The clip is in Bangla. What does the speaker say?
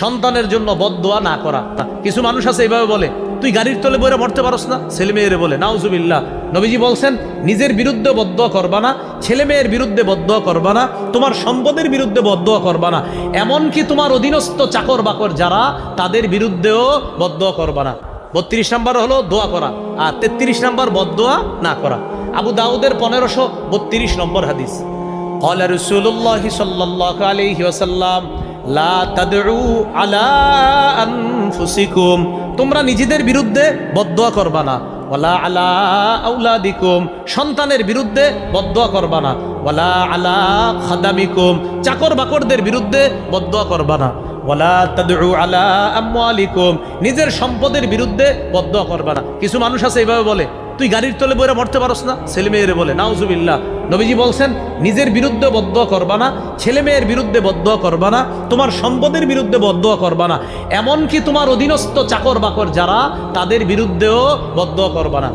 সন্তানের জন্য বদদোয়া না করা। কিছু মানুষ আছে এইভাবে বলে, তুই গাড়ির তলে বইরে মরতে পারস না, ছেলে মেয়েরে বলে। নাউজুবিল্লাহ। নবীজি বলছেন নিজের বিরুদ্ধে বদদোয়া করবা না, ছেলে মেয়ের বিরুদ্ধে বদদোয়া করবা না, তোমার সম্পদের বিরুদ্ধে বদদোয়া করবা না, এমনকি তোমার অধীনস্থ চাকর বাকর যারা তাদের বিরুদ্ধেও বদদোয়া করবা না। 32 নম্বর হলো দোয়া করা, আর 33 নম্বর বদদোয়া না করা। আবু দাউদের 1532 নম্বর হাদিস। قال رسول الله صلى الله عليه وسلم لا تدعوا على أنفسكم, তোমরা নিজেদের বিরুদ্ধে বদদোয়া করবা না। ওয়ালা আলা আউলাদিকুম, সন্তানের বিরুদ্ধে বদদোয়া করবা না। ওয়ালা আলা খাদামিকুম, চাকর বাকরদের বিরুদ্ধে বদদোয়া করবা না। ওয়ালা তাদউ আলা আমওয়ালিকুম, নিজের সম্পদের বিরুদ্ধে বদদোয়া করবা না। কিছু মানুষ আছে এইভাবে বলে, তুই গাড়ির তলে বইরে মরতে পারস না, ছেলে মেয়েরে বলে। নাউজুবিল্লাহ। নবীজি বলছেন নিজের বিরুদ্ধে বদদোয়া করবা না, ছেলে মেয়ের বিরুদ্ধে বদদোয়া করবা না, তোমার সম্পদের বিরুদ্ধে বদদোয়া করবা না, এমনকি তোমার অধীনস্থ চাকর বাকর যারা তাদের বিরুদ্ধেও বদদোয়া করবা না।